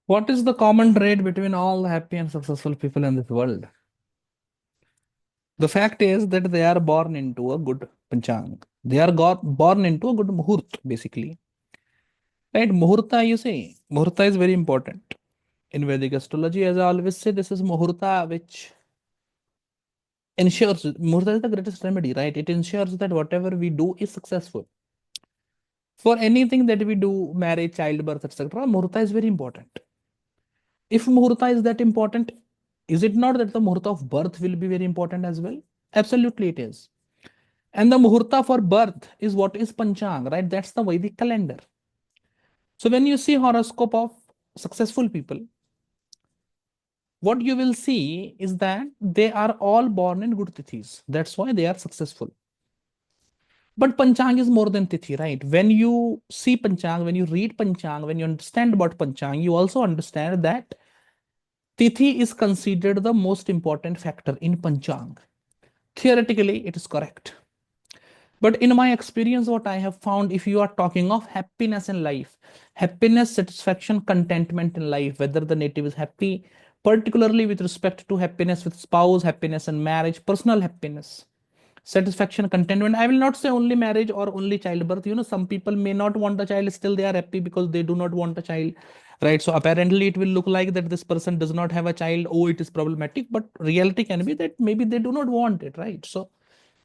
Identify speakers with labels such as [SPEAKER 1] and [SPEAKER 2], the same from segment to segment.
[SPEAKER 1] What is the common trait between all the happy and successful people in this world? The fact is that they are born into a good Panchang. They are born into a good Muhurt, basically. Right? Muhurta, you say. Muhurta is very important. In Vedic astrology, as I always say, this is Muhurta which ensures, Muhurta is the greatest remedy, right? It ensures that whatever we do is successful. For anything that we do, marriage, childbirth, etc., Muhurta is very important. If Muhurta is that important, is it not that the Muhurta of birth will be very important as well? Absolutely, it is. And the Muhurta for birth is what is Panchang, right? That's the Vedic calendar. So when you see horoscope of successful people, what you will see is that they are all born in good tithis. That's why they are successful. But Panchang is more than tithi, right? When you see Panchang, when you read Panchang, when you understand about Panchang, you also understand that tithi is considered the most important factor in Panchang. Theoretically, it is correct. But in my experience, what I have found, if you are talking of happiness in life, happiness, satisfaction, contentment in life, whether the native is happy, particularly with respect to happiness with spouse, happiness in marriage, personal happiness, satisfaction, contentment. I will not say only marriage or only childbirth. Some people may not want a child, still they are happy because they do not want a child. Right. So apparently it will look like that this person does not have a child. Oh, it is problematic. But reality can be that maybe they do not want it. Right. So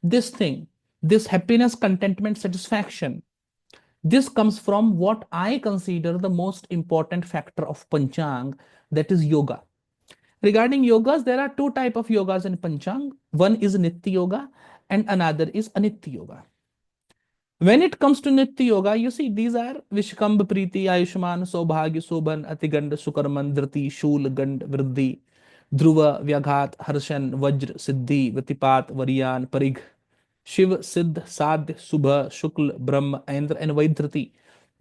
[SPEAKER 1] this thing, this happiness, contentment, satisfaction, this comes from what I consider the most important factor of Panchang, that is yoga. Regarding yogas, there are two type of yogas in Panchang. One is Nitya yoga and another is Anitya yoga. When it comes to Nitya yoga, you see these are Vishkambh, Preeti, Ayushman, Saubhagya, Sobhan, Atigand, Sukarman, Dhriti, Shul, Gand, Vriddhi, Dhruva, Vyaghat, Harshan, Vajr, Siddhi, Vatipat, Variyan, Parigh, Shiv, Siddh, Sadh, Subha, Shukla, Brahma, Indra, and Vaidhriti.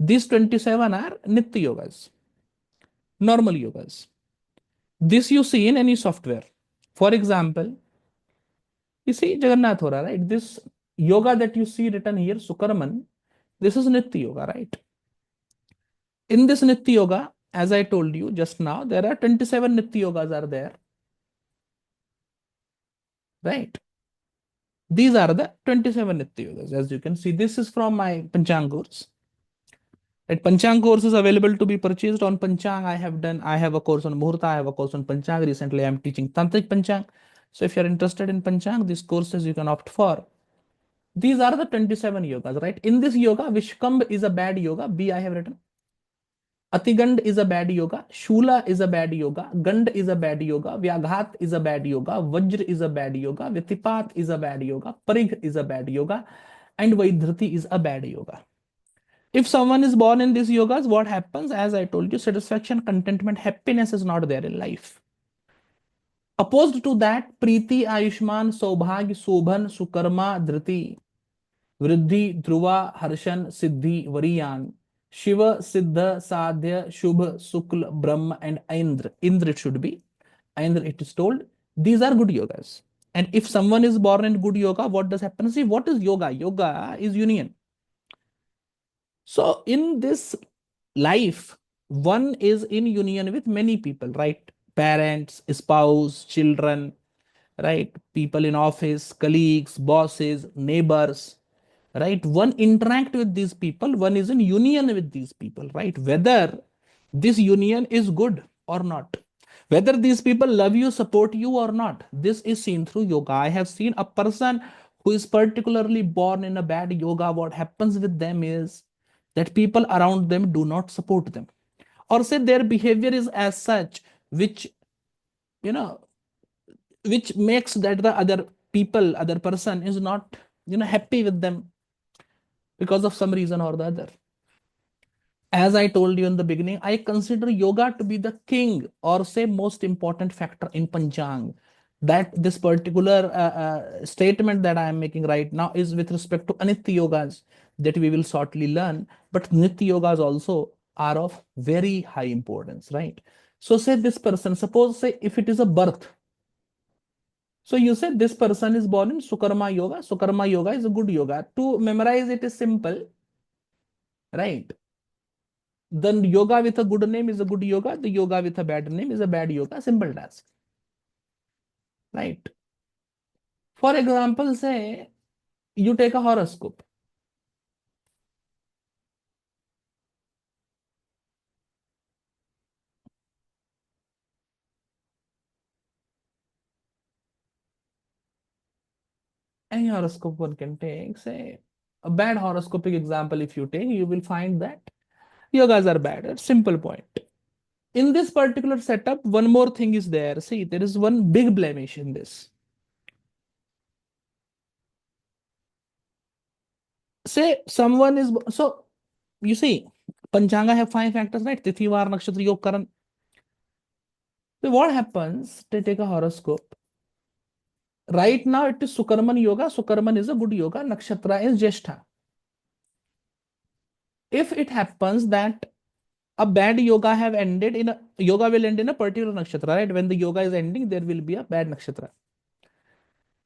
[SPEAKER 1] These 27 are Nitya yogas, normal yogas. This you see in any software. For example, you see Jagannath Hora, right? This yoga that you see written here, Sukarman, this is Nitya yoga, right? In this Nitya yoga, as I told you just now, there are 27 Nitya yogas are there, right? These are the 27 Nitya yogas. As you can see, this is from my Panchang course. Right? Panchang course is available to be purchased on Panchang. I have a course on Muhurta, I have a course on Panchang. Recently, I am teaching Tantric Panchang. So if you're interested in Panchang, these courses you can opt for. These are the 27 yogas, right? In this yoga, Vishkambh is a bad yoga. B I have written. Atigand is a bad yoga. Shula is a bad yoga. Gand is a bad yoga. Vyaghat is a bad yoga. Vajr is a bad yoga. Vyatipat is a bad yoga. Parigh is a bad yoga. And Vaidhriti is a bad yoga. If someone is born in these yogas, what happens? As I told you, satisfaction, contentment, happiness is not there in life. Opposed to that, Preeti, Ayushman, Saubhagya, Sobhan, Sukarma, Dhriti, Vriddhi, Dhruva, Harshan, Siddhi, Variyan, Shiva, Siddha, Sadhya, Shubha, Sukla, Brahma, and Indra. Indra it should be. Indra it is told. These are good yogas. And if someone is born in good yoga, what does happen? See, what is yoga? Yoga is union. So in this life, one is in union with many people, right? Parents, spouse, children, right? People in office, colleagues, bosses, neighbors, right? One interact with these people, one is in union with these people, right? Whether this union is good or not, whether these people love you, support you or not, this is seen through yoga. I have seen a person who is particularly born in a bad yoga. What happens with them is that people around them do not support them, or say their behavior is as such which you know which makes that the other people, other person is not happy with them because of some reason or the other. As I told you in the beginning, I consider yoga to be the king, or say most important factor in Panchang. That this particular statement that I am making right now is with respect to Anitya yogas that we will shortly learn, but Nitya yogas also are of very high importance, right? So say this person, suppose say if it is a birth. So you said this person is born in Sukarma yoga. Sukarma yoga is a good yoga. To memorize it is simple, right? The yoga with a good name is a good yoga. The yoga with a bad name is a bad yoga. Simple task. Right. For example, say you take a horoscope. Any horoscope one can take. Say a bad horoscopic example, if you take, you will find that yogas are bad. That's simple point. In this particular setup, one more thing is there. See, there is one big blemish in this. Say someone is so you see, Panchanga have five factors, right? Tithi, Var, Nakshatra, Yog, Karan. So what happens? They take a horoscope. Right now, it is Sukarman yoga. Sukarman is a good yoga. Nakshatra is Jyeshtha. If it happens that a bad yoga have ended in a yoga will end in a particular nakshatra, right? When the yoga is ending, there will be a bad nakshatra.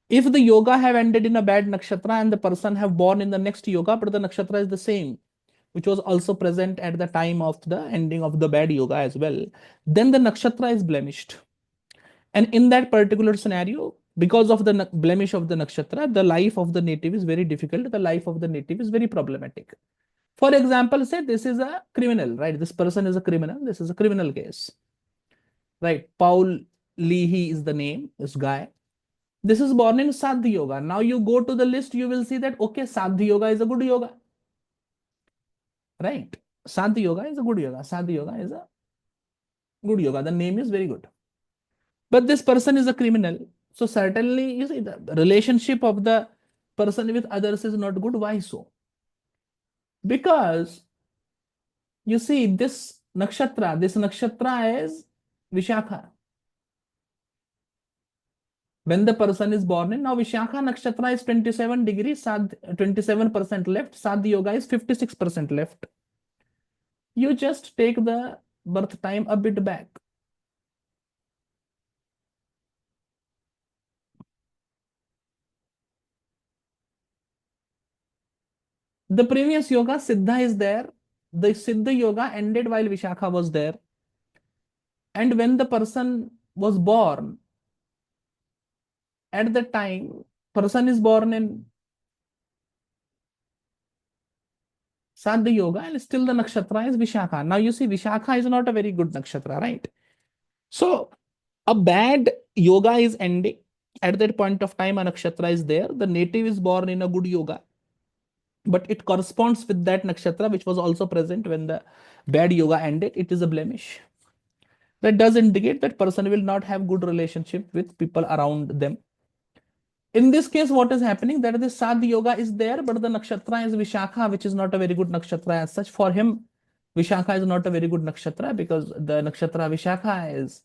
[SPEAKER 1] If the yoga have ended in a bad nakshatra and the person have born in the next yoga, but the nakshatra is the same, which was also present at the time of the ending of the bad yoga as well, then the nakshatra is blemished. And in that particular scenario, because of the blemish of the nakshatra, the life of the native is very difficult. The life of the native is very problematic. For example, say this is a criminal, right? This person is a criminal. This is a criminal case, right? Paul Leahy is the name, this guy. This is born in Sadhya Yoga. Now you go to the list, you will see that, okay, Sadhya Yoga is a good yoga, right? Sadhya Yoga is a good yoga. Sadhya Yoga is a good yoga. The name is very good. But this person is a criminal. So certainly, you see, the relationship of the person with others is not good. Why so? Because you see, this nakshatra is Vishakha. When the person is born in, now Vishakha nakshatra is 27 degrees, 27% left, Sadhya Yoga is 56% left. You just take the birth time a bit back. The previous yoga, Siddha is there. The Siddha yoga ended while Vishakha was there. And when the person was born, at the time, person is born in Sadhya Yoga and still the nakshatra is Vishakha. Now you see, Vishakha is not a very good nakshatra, right? So a bad yoga is ending. At that point of time, a nakshatra is there. The native is born in a good yoga, but it corresponds with that nakshatra which was also present when the bad yoga ended. It is a blemish. That does indicate that person will not have good relationship with people around them. In this case, what is happening? That the Sadh Yoga is there, but the nakshatra is Vishakha, which is not a very good nakshatra as such. For him, Vishakha is not a very good nakshatra because the nakshatra Vishakha is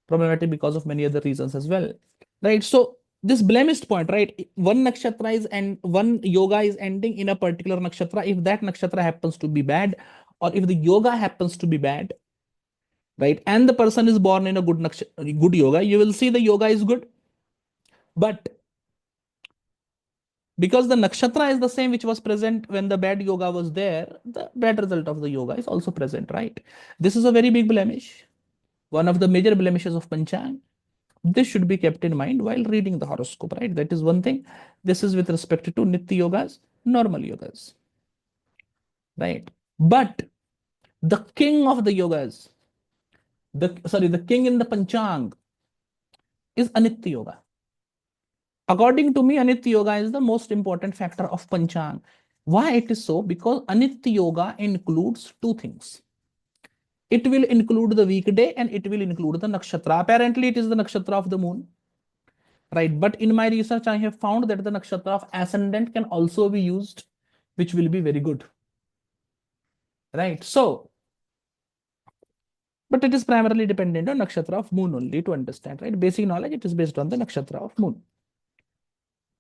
[SPEAKER 1] problematic because of many other reasons as well. Right. So this blemished point, right? One nakshatra is and one yoga is ending in a particular nakshatra. If that nakshatra happens to be bad, or if the yoga happens to be bad, right, and the person is born in a good yoga, you will see the yoga is good, but because the nakshatra is the same which was present when the bad yoga was there, the bad result of the yoga is also present, right? This is a very big blemish, one of the major blemishes of Panchang. This should be kept in mind while reading the horoscope, right? That is one thing. This is with respect to Nitya yogas, normal yogas, right? But the king of the yogas, the king in the Panchang is Anitya yoga. According to me, Anitya Yoga is the most important factor of Panchang. Why it is so? Because Anitya Yoga includes two things. It will include the weekday and it will include the nakshatra. Apparently, it is the nakshatra of the moon, right? But in my research, I have found that the nakshatra of ascendant can also be used, which will be very good, right? So, but it is primarily dependent on nakshatra of moon only to understand, right? Basic knowledge, it is based on the nakshatra of moon.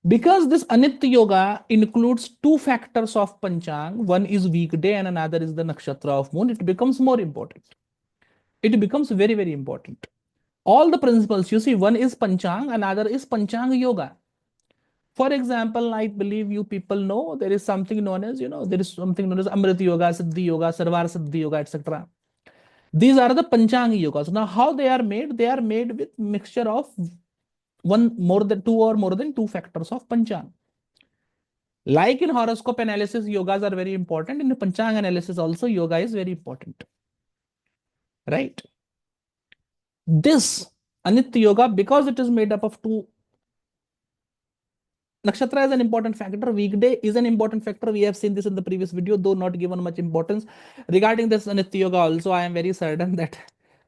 [SPEAKER 1] Because this Anitya Yoga includes two factors of Panchang, one is weekday and another is the nakshatra of moon, it becomes more important. It becomes very, very important. All the principles, you see, one is Panchang, another is Panchang Yoga. For example, I believe you people know there is something known as, there is something known as Amrit Yoga, Siddhi Yoga, Sarvar Siddhi Yoga, etc. These are the Panchang yogas. Now, how they are made? They are made with mixture of one more than two or more than two factors of Panchang. Like in horoscope analysis, yogas are very important. In Panchang analysis, also yoga is very important, right? This Anitya yoga, because it is made up of two, nakshatra is an important factor, weekday is an important factor. We have seen this in the previous video, though not given much importance. Regarding this Anitya yoga also, I am very certain that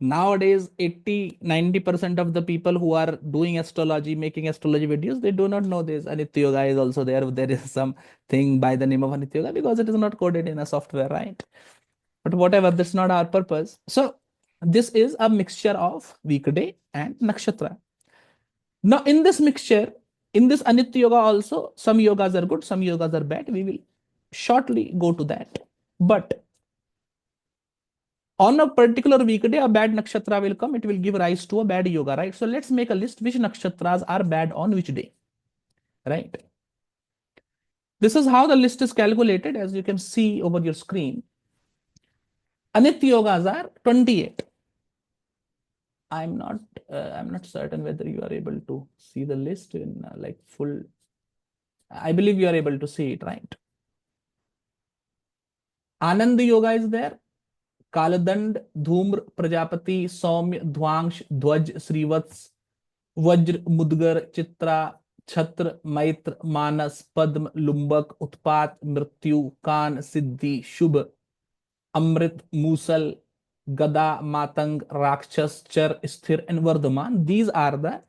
[SPEAKER 1] nowadays 80-90% of the people who are doing astrology, making astrology videos, they do not know this Anitya yoga is also there. There is some thing by the name of Anitya yoga because it is not coded in a software, right? But whatever, that's not our purpose. So this is a mixture of weekday and nakshatra. Now, in this mixture, in this Anitya yoga also, some yogas are good, some yogas are bad. We will shortly go to that. But on a particular weekday, a bad nakshatra will come. It will give rise to a bad yoga, right? So let's make a list which nakshatras are bad on which day, right? This is how the list is calculated, as you can see over your screen. Anitya yogas are 28. I'm not certain whether you are able to see the list in like full. I believe you are able to see it, right? Anand yoga is there. Kaladand, Dhumr, Prajapati, Saumya, Dhwangsh, Dhwaj, Srivats, Vajr, Mudgar, Chitra, Chhatra, Maitra, Manas, Padma, Lumbak, Utpat, Mrityu, Kan, Siddhi, Shubh, Amrit, Musal, Gada, Matang, Rakshas, Char, Sthir, and Vardhaman. These are the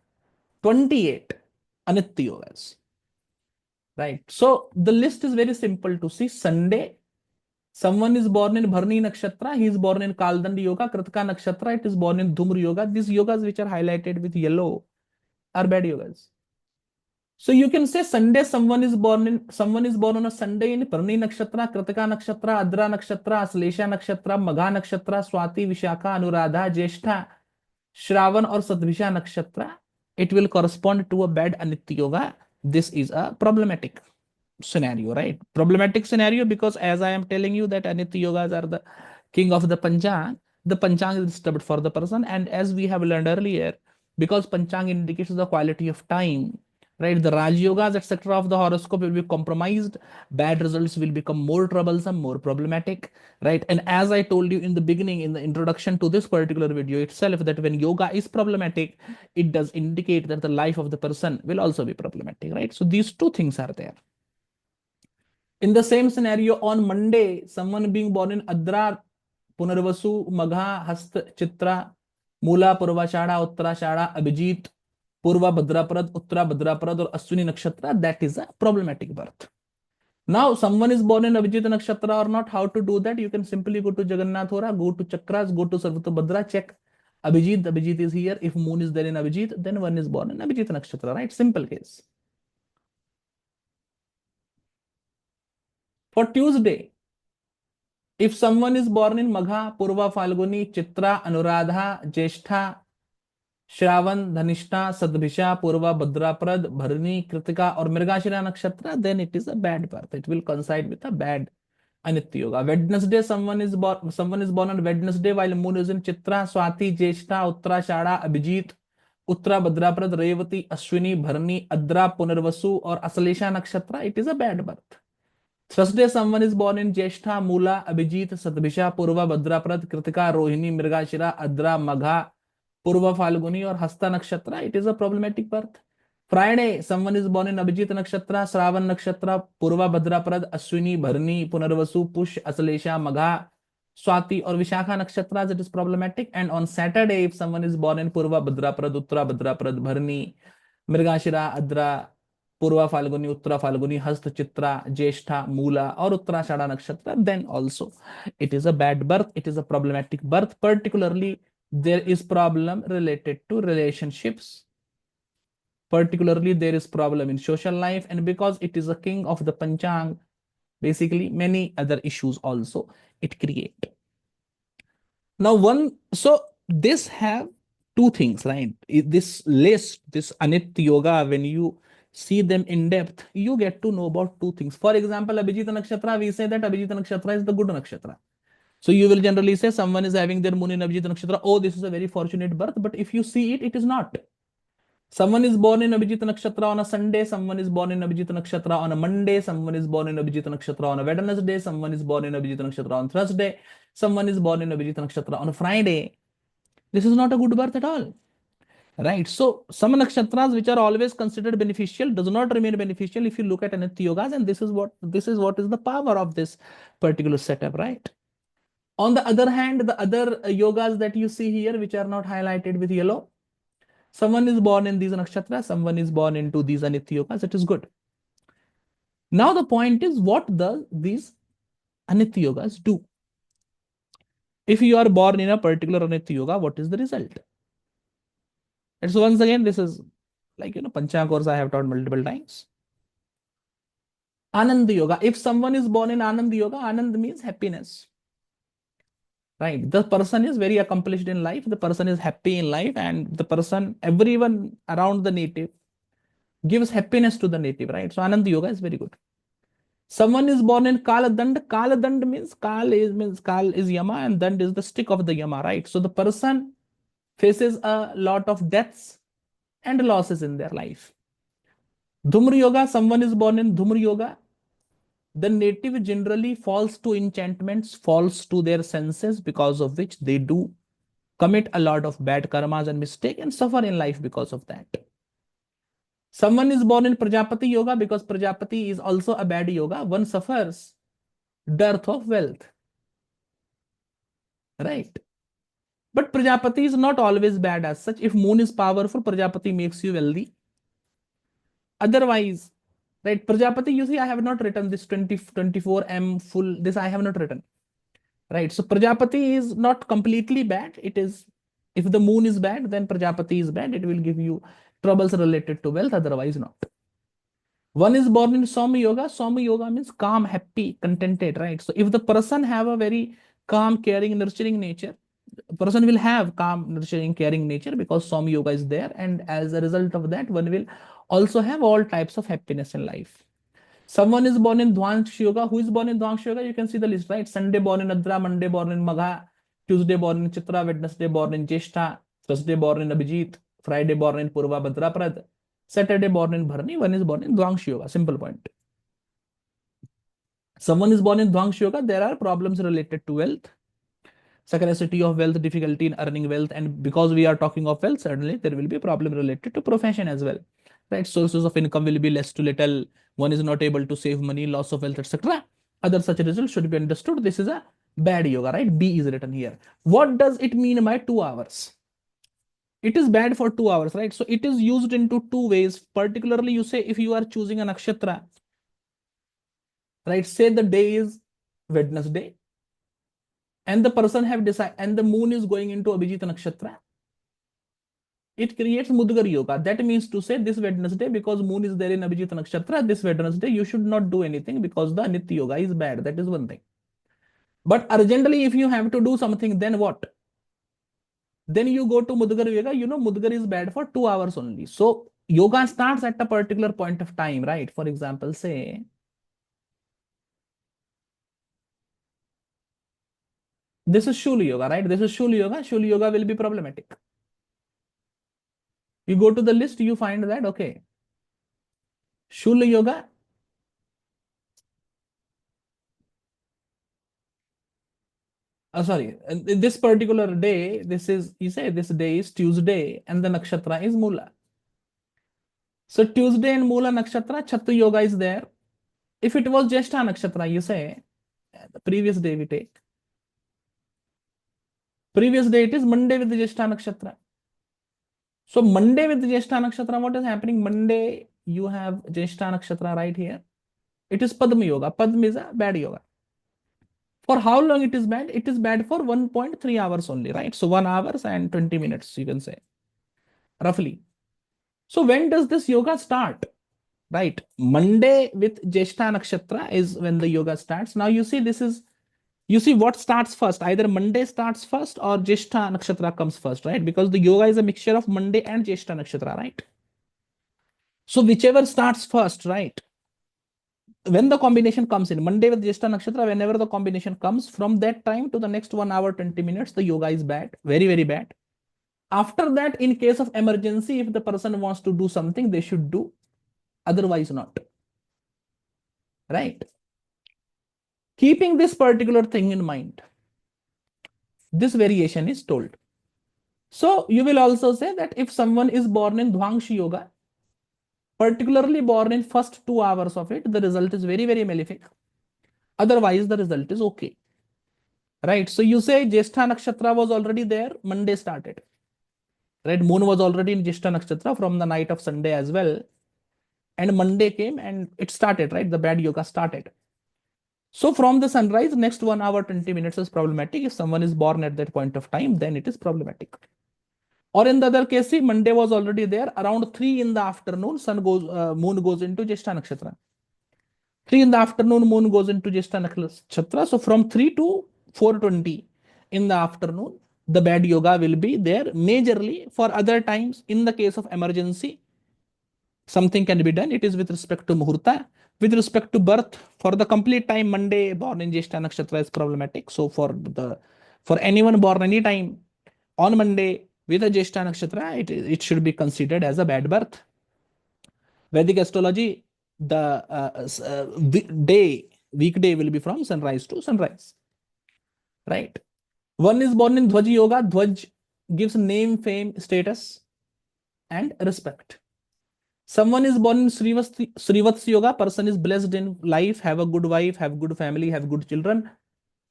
[SPEAKER 1] 28 Anitya yogas. Right. So the list is very simple to see. Sunday, someone is born in Bharani Nakshatra, he is born in Kaldandi Yoga, Kritika Nakshatra, it is born in Dhumr Yoga. These yogas which are highlighted with yellow are bad yogas. So you can say Sunday, someone is born on a Sunday in Bharani Nakshatra, Kritika Nakshatra, Adra Nakshatra, Aslesha Nakshatra, Magha Nakshatra, Swati, Vishakha, Anuradha, Jeshtha, Shravan or Sadvisha Nakshatra. It will correspond to a bad Anitya yoga. This is a problematic scenario, right? Problematic scenario because as I am telling you that Anitya yogas are the king of the Panchang. The Panchang is disturbed for the person, and as we have learned earlier, because Panchang indicates the quality of time, right? The Raj yogas, etc. of the horoscope will be compromised. Bad results will become more troublesome, more problematic, right? And as I told you in the beginning, in the introduction to this particular video itself, that when yoga is problematic, it does indicate that the life of the person will also be problematic, right? So these two things are there. In the same scenario, on Monday, someone being born in Adra, Punarvasu, Magha, Hasta, Chitra, Mula, Purvashada, Uttarashada, Abhijit, Purva Bhadraprad, Uttara Bhadraprad, or Aswini Nakshatra, that is a problematic birth. Now, someone is born in Abhijit Nakshatra or not, how to do that? You can simply go to Jagannath Hora, go to Chakras, go to Sarvata check Abhijit. Abhijit is here. If moon is there in Abhijit, then one is born in Abhijit Nakshatra, right? Simple case. For Tuesday, if someone is born in Magha, Purva, Falguni, Chitra, Anuradha, Jeshtha, Shravan, Dhanishta, Sadbhisha, Purva, Bhadraprad, Bharani, Kritika, or Mrigashira Nakshatra, then it is a bad birth. It will coincide with a bad Anitya yoga. Wednesday, someone is born on Wednesday while moon is in Chitra, Swati, Jeshtha, Uttarashada, Abhijit, Uttara, Bhadraprad, Revati, Ashwini, Bharani, Adra, Punarvasu, or Asalesha Nakshatra, it is a bad birth. Thursday, someone is born in Jeshtha, Mula, Abhijit, Satbhisha, Purva, Bhadraprad, Kritika, Rohini, Mrigashira, Adra, Magha, Purva, Falguni, or Hasta Nakshatra. It is a problematic birth. Friday, someone is born in Abhijit Nakshatra, Shravan Nakshatra, Purva, Bhadraprad, Ashwini, Bharani, Punarvasu, Push, Asalesha, Magha, Swati, or Vishakha Nakshatras, it is problematic. And on Saturday, if someone is born in Purva, Bhadraprad, Uttara, Bhadraprad, Bharani, Mrigashira, Adra, Purva Falguni, Uttara Falguni, Hasta Chitra, Jeshtha, Mula, or Uttarashada Nakshatra, then also it is a bad birth. It is a problematic birth. Particularly, there is problem related to relationships. Particularly, there is problem in social life, and because it is a king of the Panchang, basically many other issues also it create. Now, so this have two things, right? This list, this Anitya yoga, when you see them in depth, you get to know about two things. For example, Abhijit Nakshatra, we say that Abhijit Nakshatra is the good nakshatra. So you will generally say someone is having their moon in Abhijit Nakshatra, oh, this is a very fortunate birth. But if you see it, it is not. Someone is born in Abhijit Nakshatra on a Sunday, someone is born in Abhijit Nakshatra on a Monday, someone is born in Abhijit Nakshatra on a Wednesday, someone is born in Abhijit Nakshatra on Thursday, someone is born in Abhijit Nakshatra on a Friday. This is not a good birth at all. Right. So some nakshatras which are always considered beneficial does not remain beneficial if you look at Anitya yogas, and this is what is the power of this particular setup, right? On the other hand, the other yogas that you see here, which are not highlighted with yellow, someone is born in these nakshatras, someone is born into these Anitya yogas, it is good. Now the point is, what does these Anitya yogas do? If you are born in a particular Anitya yoga, what is the result? And so once again, this is like, Panchang course I have taught multiple times. Anand Yoga. If someone is born in Anand Yoga, Anand means happiness. Right? The person is very accomplished in life, the person is happy in life, and the person, everyone around the native gives happiness to the native, right? So Anand Yoga is very good. Someone is born in Kaladand. Kaladand means Kal is Yama, and Dand is the stick of the Yama, right? So the person faces a lot of deaths and losses in their life. Dhumra Yoga, someone is born in Dhumra Yoga. The native generally falls to enchantments, falls to their senses, because of which they do commit a lot of bad karmas and mistake and suffer in life because of that. Someone is born in Prajapati Yoga, because Prajapati is also a bad yoga. One suffers dearth of wealth. Right? But Prajapati is not always bad as such. If moon is powerful, Prajapati makes you wealthy. Otherwise, right, Prajapati, you see, I have not written this 24M full, this I have not written. Right, so Prajapati is not completely bad. It is, if the moon is bad, then Prajapati is bad. It will give you troubles related to wealth, otherwise not. One is born in Soma Yoga. Soma Yoga means calm, happy, contented, right? So if the person have a very calm, caring, nurturing nature, the person will have calm, nurturing, caring nature, because Soma Yoga is there. And as a result of that, one will also have all types of happiness in life. Someone is born in Dvangsha Yoga. Who is born in Dvangsha Yoga? You can see the list, right? Sunday born in Adra, Monday born in Magha, Tuesday born in Chitra, Wednesday born in Jeshta, Thursday born in Abhijit, Friday born in Purva Bhadraprad, Saturday born in Bharani. One is born in Dvangsha Yoga. Simple point. Someone is born in Dvangsha Yoga. There are problems related to wealth, scarcity of wealth, difficulty in earning wealth, and because we are talking of wealth, certainly there will be a problem related to profession as well. Right? Sources of income will be less to little. One is not able to save money, loss of wealth, etc. Other such results should be understood. This is a bad yoga, right? B is written here. What does it mean by 2 hours? It is bad for 2 hours, right? So it is used into two ways. Particularly, you say if you are choosing a nakshatra, right? Say the day is Wednesday, and the person have decided, and the moon is going into Abhijit nakshatra. It creates Mudgar Yoga. That means to say this Wednesday, because moon is there in Abhijit Nakshatra, this Wednesday you should not do anything because the Nitya Yoga is bad. That is one thing. But urgently, if you have to do something, then what? Then you go to Mudgar Yoga. You know, Mudgar is bad for 2 hours only. So yoga starts at a particular point of time, right? For example, say, this is Shula Yoga, right? This is Shula Yoga. Shula Yoga will be problematic. You go to the list, you find that, okay, Shula Yoga, sorry, in this particular day, this is, you say this day is Tuesday and the nakshatra is Mula. So Tuesday and Mula nakshatra, Chhattu Yoga is there. If it was Jeshta nakshatra, you say, the previous day we take. Previous day it is Monday with the Jeshta nakshatra. So Monday with the Jeshta nakshatra, what is happening? Monday, you have Jeshta nakshatra right here. It is Padma Yoga. Padma is a bad yoga. For how long it is bad? It is bad for 1.3 hours only, right? So 1 hour and 20 minutes, you can say, roughly. So when does this yoga start? Right? Monday with Jeshta Nakshatra is when the yoga starts. Now you see, this is, you see what starts first. Either Monday starts first or Jeshta Nakshatra comes first, right? Because the yoga is a mixture of Monday and Jeshta Nakshatra, right? So whichever starts first, right? When the combination comes in Monday with Jyeshtha Nakshatra, whenever the combination comes, from that time to the next 1 hour 20 minutes, the yoga is bad, very, very bad. After that, in case of emergency, if the person wants to do something, they should do, otherwise not. Right? Keeping this particular thing in mind, this variation is told. So you will also say that if someone is born in Dvangshi Yoga, particularly born in first 2 hours of it, the result is very, very malefic. Otherwise, the result is okay. Right? So you say Jyeshtha Nakshatra was already there, Monday started. Right? Moon was already in Jyeshtha Nakshatra from the night of Sunday as well. And Monday came and it started, right? The bad yoga started. So from the sunrise, next 1 hour, 20 minutes is problematic. If someone is born at that point of time, then it is problematic. Or in the other case, see, Monday was already there. Around 3 in the afternoon, moon goes into Jyeshtha Nakshatra. 3 in the afternoon, moon goes into Jyeshtha Nakshatra. So from 3 to 4:20 in the afternoon, the bad yoga will be there majorly. For other times, in the case of emergency, something can be done. It is with respect to Muhurta. With respect to birth, for the complete time, Monday born in Jyeshtha Nakshatra is problematic. So for anyone born anytime on Monday with a Jyeshtha Nakshatra, it should be considered as a bad birth. Vedic astrology, the weekday will be from sunrise to sunrise. Right? One is born in Dhwaj Yoga. Dhwaj gives name, fame, status, and respect. Someone is born in Srivats Yoga. Person is blessed in life, have a good wife, have good family, have good children.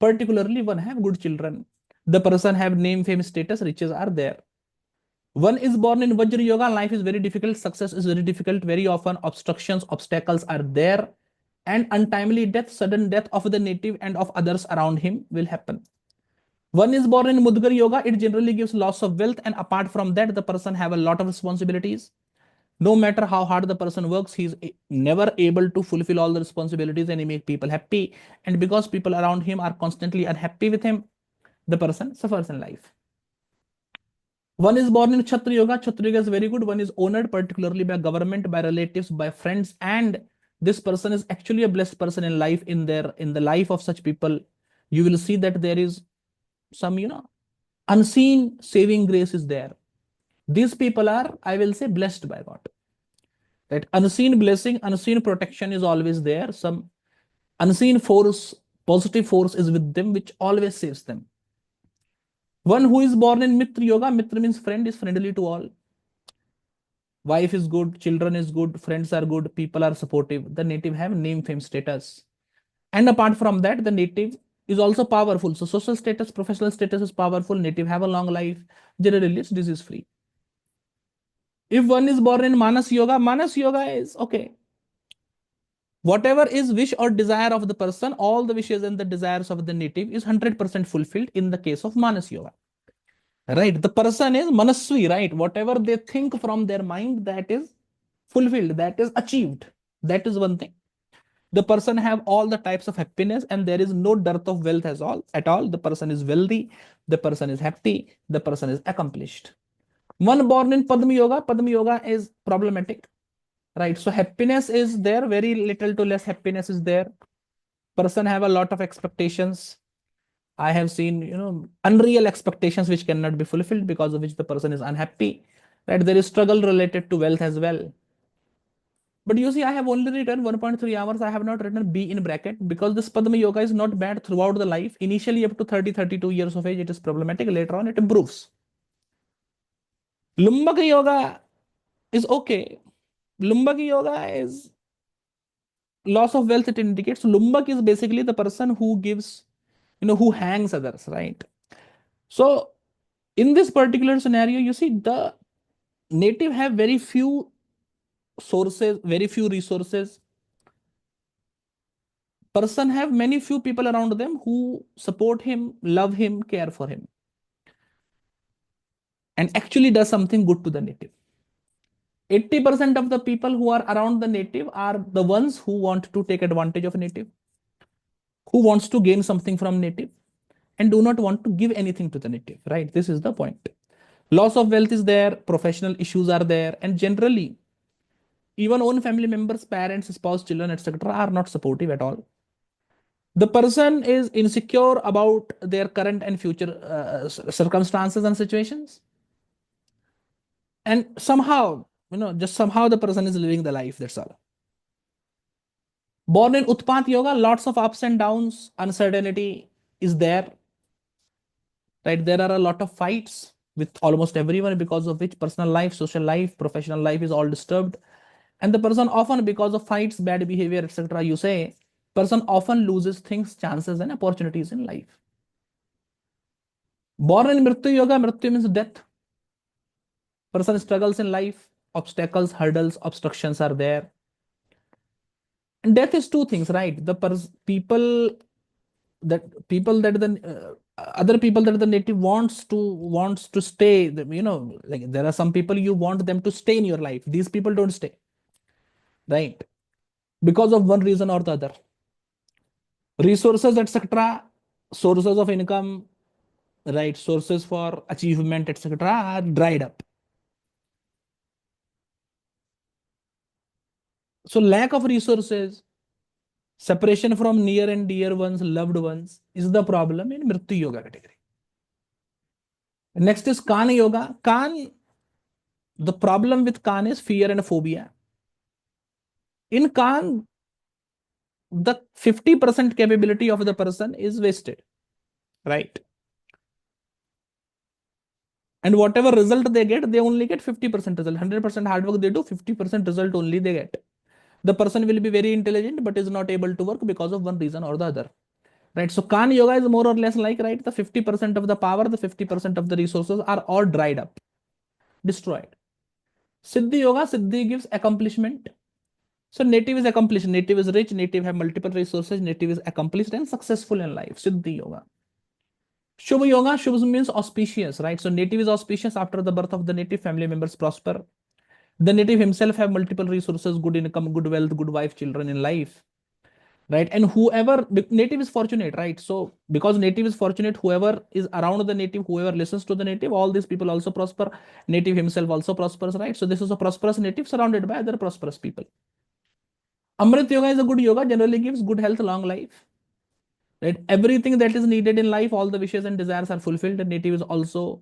[SPEAKER 1] Particularly, one have good children. The person have name, fame, status, riches are there. One is born in Vajra Yoga. Life is very difficult. Success is very difficult. Very often, obstructions, obstacles are there. And untimely death, sudden death of the native and of others around him will happen. One is born in Mudgar Yoga. It generally gives loss of wealth. And apart from that, the person have a lot of responsibilities. No matter how hard the person works, he's never able to fulfill all the responsibilities and he make people happy. And because people around him are constantly unhappy with him, the person suffers in life. One is born in Kshatriya Yoga. Kshatriya Yoga is very good. One is honored particularly by government, by relatives, by friends, and this person is actually a blessed person in life. In the life of such people, you will see that there is some unseen saving grace is there. These people are, I will say, blessed by God. That unseen blessing, unseen protection is always there. Some unseen force, positive force is with them, which always saves them. One who is born in Mitra Yoga, Mitra means friend, is friendly to all. Wife is good, children is good, friends are good, people are supportive. The native have name, fame, status. And apart from that, the native is also powerful. So social status, professional status is powerful. Native have a long life. Generally, it's disease free. If one is born in Manas Yoga is okay. Whatever is wish or desire of the person, all the wishes and the desires of the native is 100% fulfilled in the case of Manas Yoga. Right? The person is Manasvi, right? Whatever they think from their mind, that is fulfilled, that is achieved. That is one thing. The person have all the types of happiness and there is no dearth of wealth at all. The person is wealthy, the person is happy, the person is accomplished. One born in Padma Yoga is problematic. Right? So happiness is there, very little to less happiness is there. Person have a lot of expectations. I have seen, unreal expectations which cannot be fulfilled, because of which the person is unhappy. Right? There is struggle related to wealth as well. But you see, I have only written 1.3 hours. I have not written B in bracket because this Padma Yoga is not bad throughout the life. Initially, up to 30, 32 years of age, it is problematic. Later on, it improves. Lumbaka Yoga is okay. Lumbaka Yoga is loss of wealth, it indicates. Lumbak is basically the person who gives, who hangs others, right? So in this particular scenario, you see the native have very few sources, very few resources. Person have many few people around them who support him, love him, care for him, and actually does something good to the native. 80% of the people who are around the native are the ones who want to take advantage of a native, who wants to gain something from native, and do not want to give anything to the native, right? This is the point. Loss of wealth is there, professional issues are there, and generally, even own family members, parents, spouse, children, etc., are not supportive at all. The person is insecure about their current and future circumstances and situations, and somehow, just somehow the person is living the life. That's all. Born in Utpat Yoga, lots of ups and downs, uncertainty is there, right? There are a lot of fights with almost everyone, because of which personal life, social life, professional life is all disturbed. And the person often, because of fights, bad behavior, etc., you say, person often loses things, chances, and opportunities in life. Born in Mrityu Yoga, Mrityu means death. Person struggles in life, obstacles, hurdles, obstructions are there. And death is two things, right? People that the other people that the native wants to stay. Like there are some people you want them to stay in your life. These people don't stay, right? Because of one reason or the other. Resources, etc., sources of income, right? Sources for achievement, etc., are dried up. So lack of resources, separation from near and dear ones, loved ones, is the problem in Mrityu Yoga category. Next is Kan Yoga. The problem with Kan is fear and phobia. In Kan, the 50% capability of the person is wasted, right? And whatever result they get, they only get 50% result. 100% hard work they do, 50% result only they get. The person will be very intelligent but is not able to work because of one reason or the other, right? So Kan Yoga is more or less like, right, the 50% of the power, the 50% of the resources are all dried up, destroyed. Siddhi Yoga, Siddhi gives accomplishment. So native is accomplished, native is rich, native have multiple resources, native is accomplished and successful in life. Siddhi Yoga. Shubh Yoga, Shubh means auspicious, right? So native is auspicious. After the birth of the native, family members prosper. The native himself have multiple resources, good income, good wealth, good wife, children in life, right? And whoever native is fortunate, right? So because native is fortunate, whoever is around the native, whoever listens to the native, all these people also prosper. Native himself also prospers, right? So this is a prosperous native surrounded by other prosperous people. Amrit Yoga is a good yoga, generally gives good health, long life. Right? Everything that is needed in life, all the wishes and desires are fulfilled. The native is also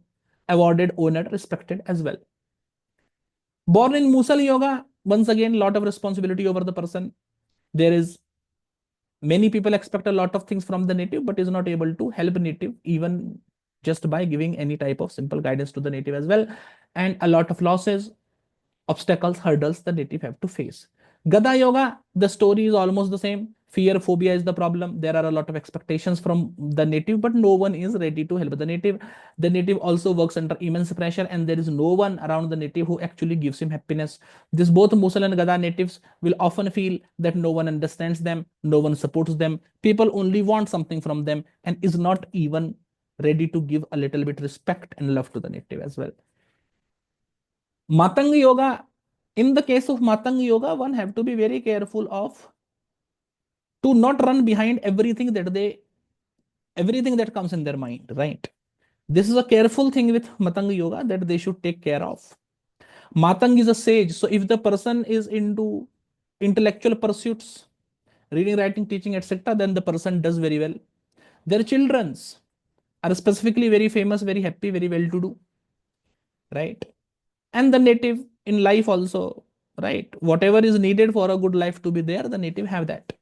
[SPEAKER 1] awarded, honored, respected as well. Born in Musal Yoga, once again, lot of responsibility over the person. There is many people expect a lot of things from the native, but is not able to help native even just by giving any type of simple guidance to the native as well. And a lot of losses, obstacles, hurdles the native have to face. Gada Yoga, the story is almost the same. Fear, phobia is the problem. There are a lot of expectations from the native, but no one is ready to help the native. The native also works under immense pressure, and there is no one around the native who actually gives him happiness. This both Musal and Gada natives will often feel that no one understands them, no one supports them. People only want something from them and is not even ready to give a little bit respect and love to the native as well. Matang Yoga, in the case of Matang Yoga, one have to be very careful of to not run behind everything that comes in their mind, right? This is a careful thing with Matang Yoga that they should take care of. Matang is a sage, so if the person is into intellectual pursuits, reading, writing, teaching, etc., then the person does very well. Their childrens are specifically very famous, very happy, very well to do, right? And the native in life also, right? Whatever is needed for a good life to be there, the native have that,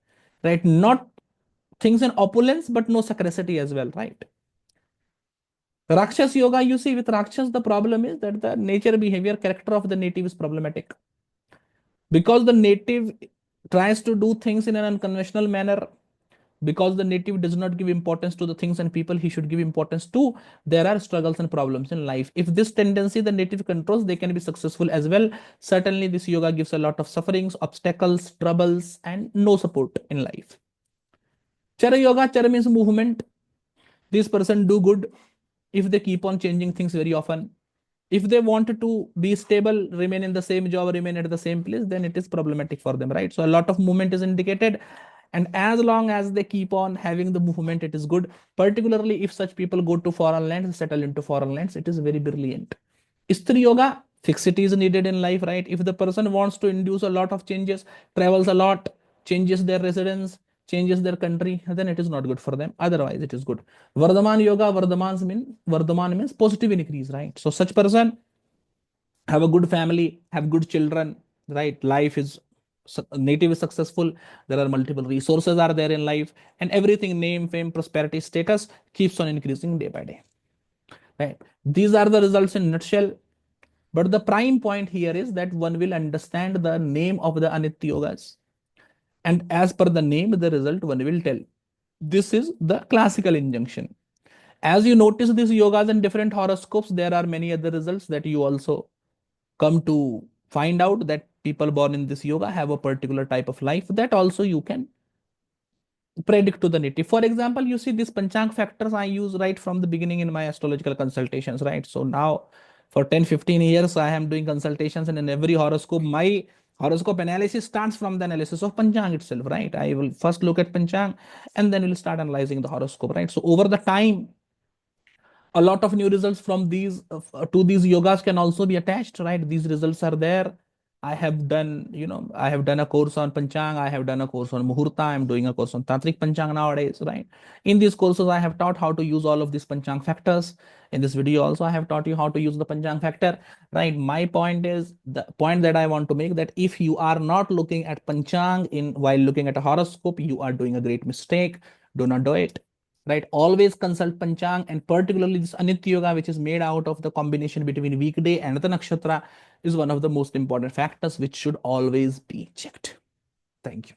[SPEAKER 1] right? Not things in opulence, but no scarcity as well, right? Rakshas Yoga, you see, with Rakshas, the problem is that the nature, behavior, character of the native is problematic because the native tries to do things in an unconventional manner. Because the native does not give importance to the things and people he should give importance to, there are struggles and problems in life. If this tendency the native controls, they can be successful as well. Certainly this yoga gives a lot of sufferings, obstacles, troubles, and no support in life. Chara Yoga, Chara means movement. This person do good if they keep on changing things very often. If they want to be stable, remain in the same job, remain at the same place, then it is problematic for them, right? So a lot of movement is indicated. And as long as they keep on having the movement, it is good. Particularly if such people go to foreign lands, settle into foreign lands, it is very brilliant. Istri Yoga, Fixity is needed in life, right? If the person wants to induce a lot of changes, travels a lot, changes their residence, changes their country, then it is not good for them. Otherwise, it is good. Vardhaman yoga, Vardhaman means positive increase, right? So such person have a good family, have good children, right? Life is native is successful. There are multiple resources are there in life, and everything, name, fame, prosperity, status keeps on increasing day by day, right? These are the results in nutshell. But the prime point here is that one will understand the name of the Anitya yogas. And as per the name, the result one will tell. This is the classical injunction. As you notice these yogas and different horoscopes, there are many other results that you also come to find out that people born in this yoga have a particular type of life that also you can predict to the native. For example, you see these Panchang factors I use right from the beginning in my astrological consultations, right? So now for 10-15 years, I am doing consultations, and in every horoscope, my horoscope analysis starts from the analysis of Panchang itself, right? I will first look at Panchang and then we'll start analyzing the horoscope, right? So over the time, a lot of new results from these to these yogas can also be attached, right? These results are there. I have done, I have done a course on Panchang, I have done a course on Muhurta, I'm doing a course on Tantric Panchang nowadays, right? In these courses I have taught how to use all of these Panchang factors. In this video also I have taught you how to use the Panchang factor, right? My point is, the point that I want to make, that if you are not looking at Panchang in while looking at a horoscope, you are doing a great mistake. Do not do it, right? Always consult Panchang, and particularly this Anitya Yoga, which is made out of the combination between weekday and the nakshatra, is one of the most important factors which should always be checked. Thank you.